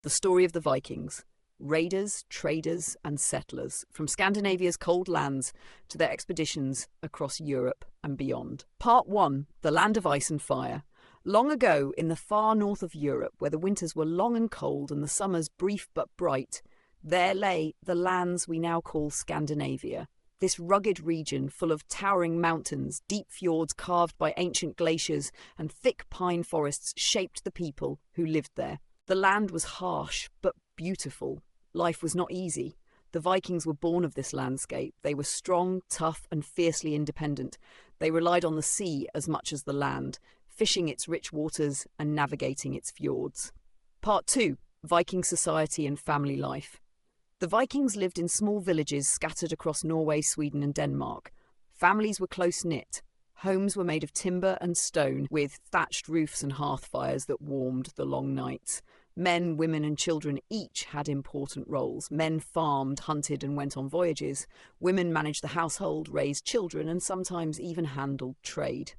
The story of the Vikings. Raiders, traders, and settlers, from Scandinavia's cold lands to their expeditions across Europe and beyond. Part 1. The Land of Ice and Fire. Long ago, in the far north of Europe, where the winters were long and cold and the summers brief but bright, there lay the lands we now call Scandinavia. This rugged region, full of towering mountains, deep fjords carved by ancient glaciers, and thick pine forests, shaped the people who lived there. The land was harsh, but beautiful. Life was not easy. The Vikings were born of this landscape. They were strong, tough, and fiercely independent. They relied on the sea as much as the land, fishing its rich waters and navigating its fjords. Part 2. Viking society and family life. The Vikings lived in small villages scattered across Norway, Sweden, and Denmark. Families were close-knit. Homes were made of timber and stone, with thatched roofs and hearth fires that warmed the long nights. Men, women, and children each had important roles. Men farmed, hunted, and went on voyages. Women managed the household, raised children, and sometimes even handled trade.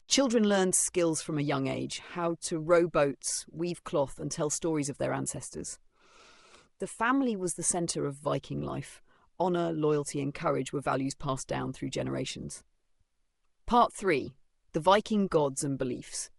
Children learned skills from a young age, how to row boats, weave cloth, and tell stories of their ancestors. The family was the centre of Viking life. Honour, loyalty, and courage were values passed down through generations. Part 3. The Viking gods and beliefs.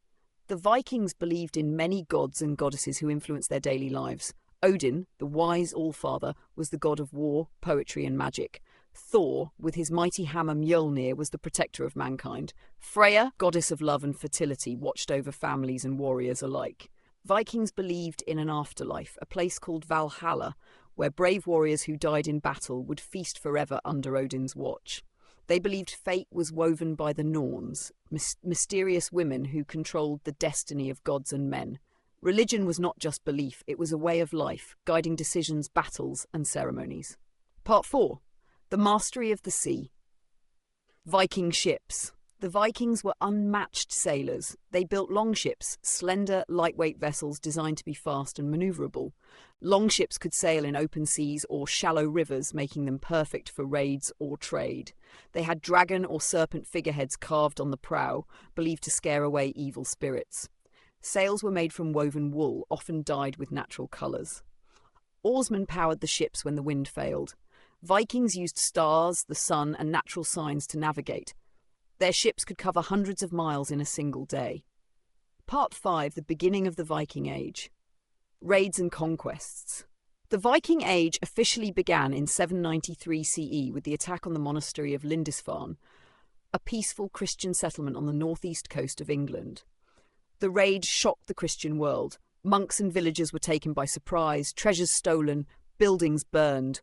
The Vikings believed in many gods and goddesses who influenced their daily lives. Odin, the wise Allfather, was the god of war, poetry, and magic. Thor, with his mighty hammer Mjolnir, was the protector of mankind. Freya, goddess of love and fertility, watched over families and warriors alike. Vikings believed in an afterlife, a place called Valhalla, where brave warriors who died in battle would feast forever under Odin's watch. They believed fate was woven by the Norns, mysterious women who controlled the destiny of gods and men. Religion was not just belief, it was a way of life, guiding decisions, battles, and ceremonies. Part 4. The mastery of the sea. Viking ships. The Vikings were unmatched sailors. They built longships, slender, lightweight vessels designed to be fast and manoeuvrable. Longships could sail in open seas or shallow rivers, making them perfect for raids or trade. They had dragon or serpent figureheads carved on the prow, believed to scare away evil spirits. Sails were made from woven wool, often dyed with natural colours. Oarsmen powered the ships when the wind failed. Vikings used stars, the sun, and natural signs to navigate. Their ships could cover hundreds of miles in a single day. Part 5. The beginning of the Viking Age. Raids and conquests. The Viking Age officially began in 793 CE with the attack on the monastery of Lindisfarne, a peaceful Christian settlement on the northeast coast of England. The raid shocked the Christian world. Monks and villagers were taken by surprise, treasures stolen, buildings burned.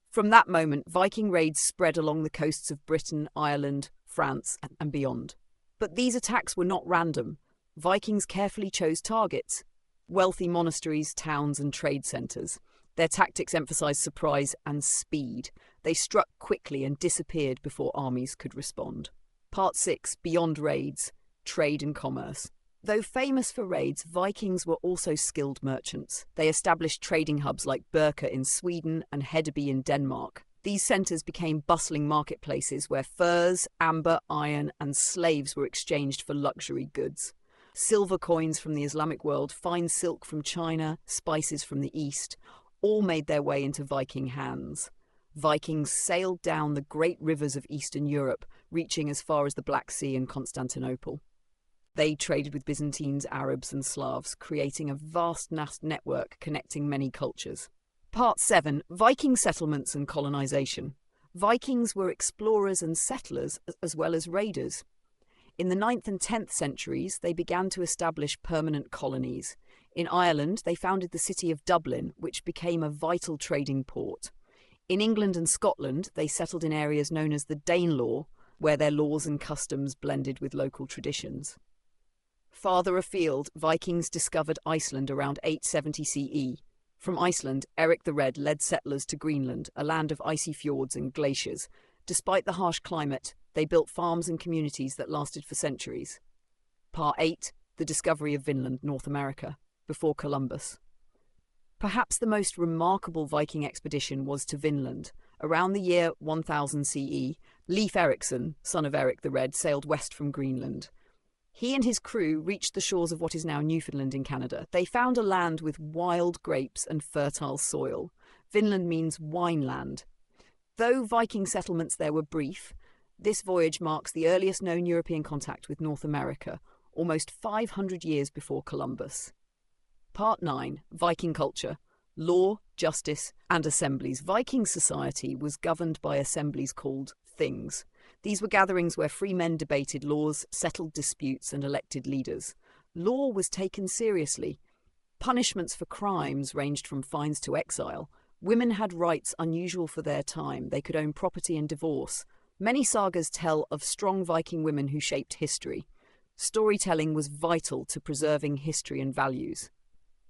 From that moment, Viking raids spread along the coasts of Britain, Ireland, France, and beyond. But these attacks were not random. Vikings carefully chose targets: wealthy monasteries, towns, and trade centres. Their tactics emphasised surprise and speed. They struck quickly and disappeared before armies could respond. Part 6. Beyond raids. Trade and commerce. Though famous for raids, Vikings were also skilled merchants. They established trading hubs like Birka in Sweden and Hedeby in Denmark. These centres became bustling marketplaces where furs, amber, iron, and slaves were exchanged for luxury goods. Silver coins from the Islamic world, fine silk from China, spices from the East, all made their way into Viking hands. Vikings sailed down the great rivers of Eastern Europe, reaching as far as the Black Sea and Constantinople. They traded with Byzantines, Arabs, and Slavs, creating a vast network connecting many cultures. Part 7. Viking settlements and colonisation. Vikings were explorers and settlers as well as raiders. In the 9th and 10th centuries, they began to establish permanent colonies. In Ireland, they founded the city of Dublin, which became a vital trading port. In England and Scotland, they settled in areas known as the Danelaw, where their laws and customs blended with local traditions. Farther afield, Vikings discovered Iceland around 870 CE. From Iceland, Eric the Red led settlers to Greenland, a land of icy fjords and glaciers. Despite the harsh climate, they built farms and communities that lasted for centuries. Part 8. The discovery of Vinland, North America, before Columbus. Perhaps the most remarkable Viking expedition was to Vinland. Around the year 1000 CE, Leif Erikson, son of Eric the Red, sailed west from Greenland. He and his crew reached the shores of what is now Newfoundland in Canada. They found a land with wild grapes and fertile soil. Vinland means wine land. Though Viking settlements there were brief, this voyage marks the earliest known European contact with North America, almost 500 years before Columbus. Part 9. Viking culture. Law, justice, and assemblies. Viking society was governed by assemblies called things. These were gatherings where free men debated laws, settled disputes, and elected leaders. Law was taken seriously. Punishments for crimes ranged from fines to exile. Women had rights unusual for their time. They could own property and divorce. Many sagas tell of strong Viking women who shaped history. Storytelling was vital to preserving history and values.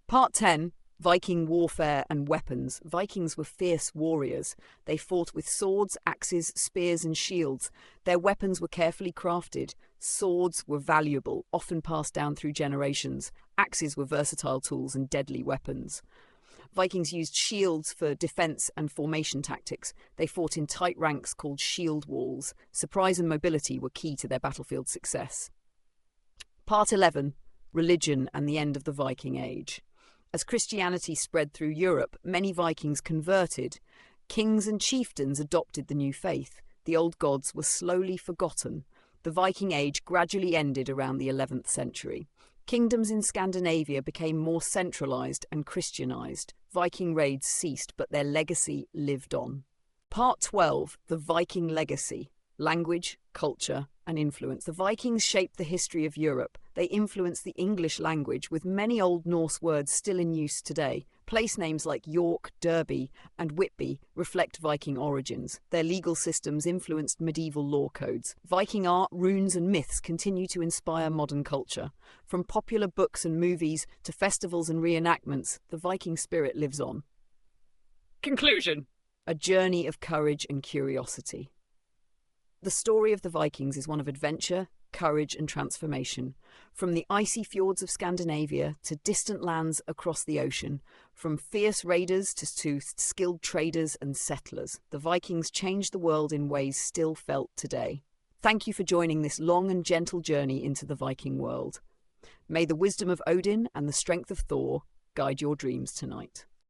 Part 10. Viking warfare and weapons. Vikings were fierce warriors. They fought with swords, axes, spears, and shields. Their weapons were carefully crafted. Swords were valuable, often passed down through generations. Axes were versatile tools and deadly weapons. Vikings used shields for defense and formation tactics. They fought in tight ranks called shield walls. Surprise and mobility were key to their battlefield success. Part 11. Religion and the end of the Viking Age. As Christianity spread through Europe, many Vikings converted. Kings and chieftains adopted the new faith. The old gods were slowly forgotten. The Viking Age gradually ended around the 11th century. Kingdoms in Scandinavia became more centralized and Christianized. Viking raids ceased, but their legacy lived on. Part 12. The Viking legacy. Language, culture, and influence. The Vikings shaped the history of Europe. They influenced the English language, with many Old Norse words still in use today. Place names like York, Derby, and Whitby reflect Viking origins. Their legal systems influenced medieval law codes. Viking art, runes, and myths continue to inspire modern culture. From popular books and movies to festivals and reenactments, the Viking spirit lives on. Conclusion. A journey of courage and curiosity. The story of the Vikings is one of adventure, courage, and transformation. From the icy fjords of Scandinavia to distant lands across the ocean, from fierce raiders to skilled traders and settlers, the Vikings changed the world in ways still felt today. Thank you for joining this long and gentle journey into the Viking world. May the wisdom of Odin and the strength of Thor guide your dreams tonight.